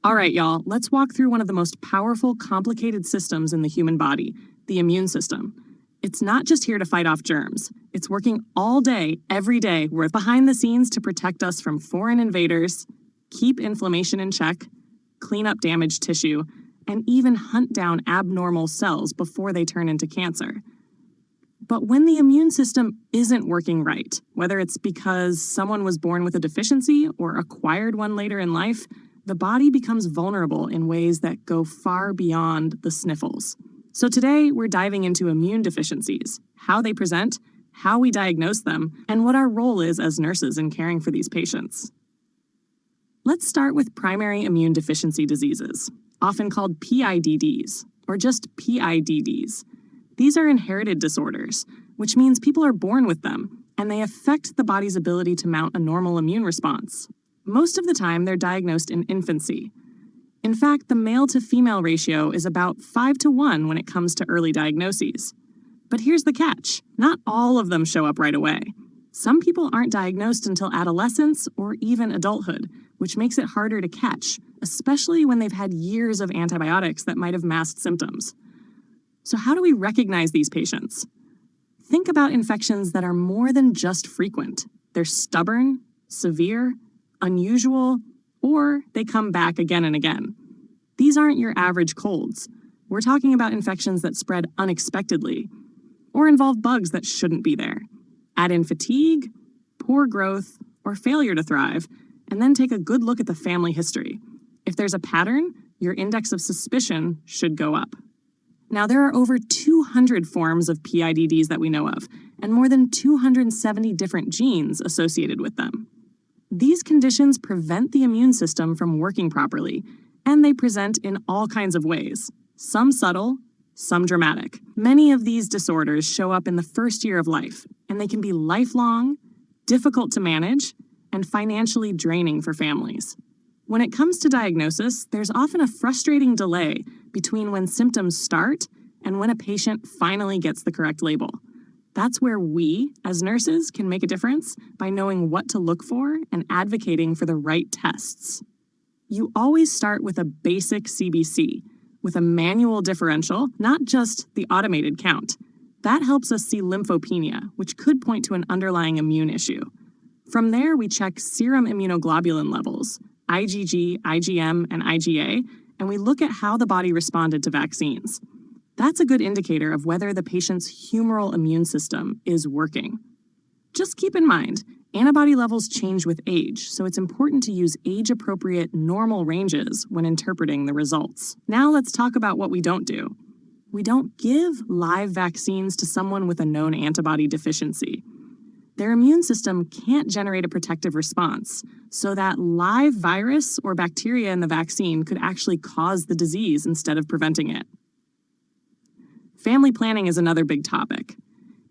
All right, y'all, let's walk through one of the most powerful, complicated systems in the human body, the immune system. It's not just here to fight off germs. It's working all day, every day. We're behind the scenes to protect us from foreign invaders, keep inflammation in check, clean up damaged tissue, and even hunt down abnormal cells before they turn into cancer. But when the immune system isn't working right, whether it's because someone was born with a deficiency or acquired one later in life, the body becomes vulnerable in ways that go far beyond the sniffles. So today, we're diving into immune deficiencies, how they present, how we diagnose them, and what our role is as nurses in caring for these patients. Let's start with primary immune deficiency diseases, often called PIDDs, or just PIDDs. These are inherited disorders, which means people are born with them, and they affect the body's ability to mount a normal immune response. Most of the time, they're diagnosed in infancy. In fact, the male-to-female ratio is about 5-to-1 when it comes to early diagnoses. But here's the catch. Not all of them show up right away. Some people aren't diagnosed until adolescence or even adulthood, which makes it harder to catch, especially when they've had years of antibiotics that might have masked symptoms. So how do we recognize these patients? Think about infections that are more than just frequent. They're stubborn, severe, unusual, or they come back again and again. These aren't your average colds. We're talking about infections that spread unexpectedly or involve bugs that shouldn't be there. Add in fatigue, poor growth, or failure to thrive, and then take a good look at the family history. If there's a pattern, your index of suspicion should go up. Now, there are over 200 forms of PIDDs that we know of, and more than 270 different genes associated with them. These conditions prevent the immune system from working properly, and they present in all kinds of ways, some subtle, some dramatic. Many of these disorders show up in the first year of life, and they can be lifelong, difficult to manage, and financially draining for families. When it comes to diagnosis, there's often a frustrating delay between when symptoms start and when a patient finally gets the correct label. That's where we, as nurses, can make a difference by knowing what to look for and advocating for the right tests. You always start with a basic CBC, with a manual differential, not just the automated count. That helps us see lymphopenia, which could point to an underlying immune issue. From there, we check serum immunoglobulin levels, IgG, IgM, and IgA, and we look at how the body responded to vaccines. That's a good indicator of whether the patient's humoral immune system is working. Just keep in mind, antibody levels change with age, so it's important to use age-appropriate normal ranges when interpreting the results. Now let's talk about what we don't do. We don't give live vaccines to someone with a known antibody deficiency. Their immune system can't generate a protective response, so that live virus or bacteria in the vaccine could actually cause the disease instead of preventing it. Family planning is another big topic.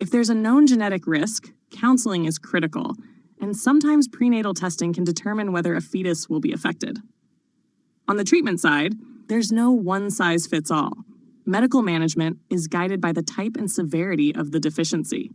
If there's a known genetic risk, counseling is critical, and sometimes prenatal testing can determine whether a fetus will be affected. On the treatment side, there's no one-size-fits-all. Medical management is guided by the type and severity of the deficiency.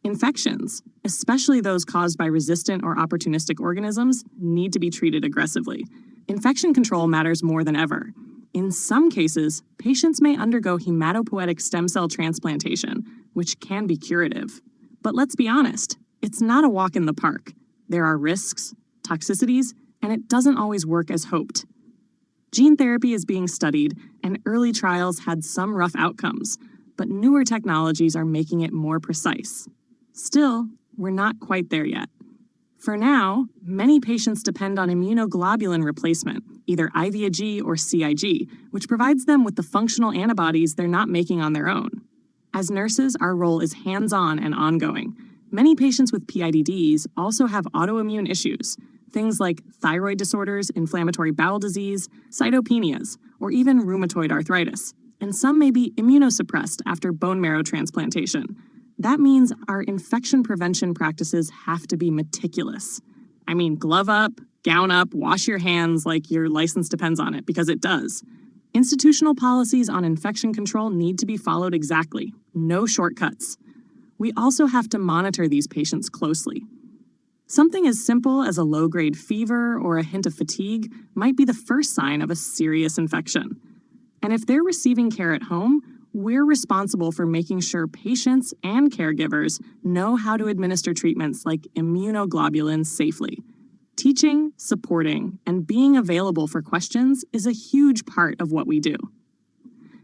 Infections, especially those caused by resistant or opportunistic organisms, need to be treated aggressively. Infection control matters more than ever. In some cases, patients may undergo hematopoietic stem cell transplantation, which can be curative. But let's be honest, it's not a walk in the park. There are risks, toxicities, and it doesn't always work as hoped. Gene therapy is being studied, and early trials had some rough outcomes, but newer technologies are making it more precise. Still, we're not quite there yet. For now, many patients depend on immunoglobulin replacement, either IVIG or CIG, which provides them with the functional antibodies they're not making on their own. As nurses, our role is hands-on and ongoing. Many patients with PIDDs also have autoimmune issues, things like thyroid disorders, inflammatory bowel disease, cytopenias, or even rheumatoid arthritis. And some may be immunosuppressed after bone marrow transplantation. That means our infection prevention practices have to be meticulous. I mean, glove up, gown up, wash your hands like your license depends on it, because it does. Institutional policies on infection control need to be followed exactly. No shortcuts. We also have to monitor these patients closely. Something as simple as a low-grade fever or a hint of fatigue might be the first sign of a serious infection. And if they're receiving care at home, we're responsible for making sure patients and caregivers know how to administer treatments like immunoglobulin safely. Teaching, supporting, and being available for questions is a huge part of what we do.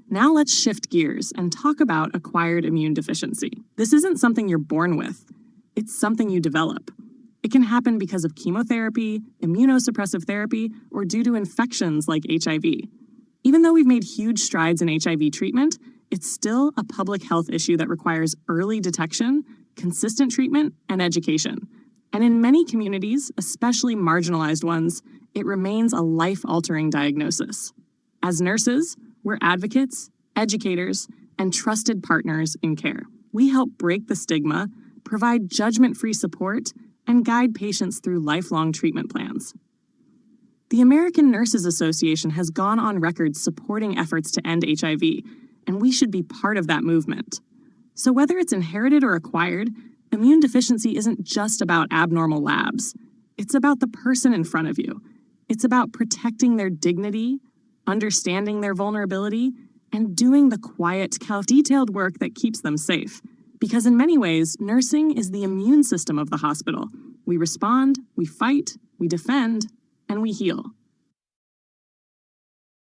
Now let's shift gears and talk about acquired immune deficiency. This isn't something you're born with. It's something you develop. It can happen because of chemotherapy, immunosuppressive therapy, or due to infections like HIV. Even though we've made huge strides in HIV treatment, it's still a public health issue that requires early detection, consistent treatment, and education. And in many communities, especially marginalized ones, it remains a life-altering diagnosis. As nurses, we're advocates, educators, and trusted partners in care. We help break the stigma, provide judgment-free support, and guide patients through lifelong treatment plans. The American Nurses Association has gone on record supporting efforts to end HIV, and we should be part of that movement. So whether it's inherited or acquired, immune deficiency isn't just about abnormal labs. It's about the person in front of you. It's about protecting their dignity, understanding their vulnerability, and doing the quiet, detailed work that keeps them safe. Because in many ways, nursing is the immune system of the hospital. We respond, we fight, we defend, and we heal.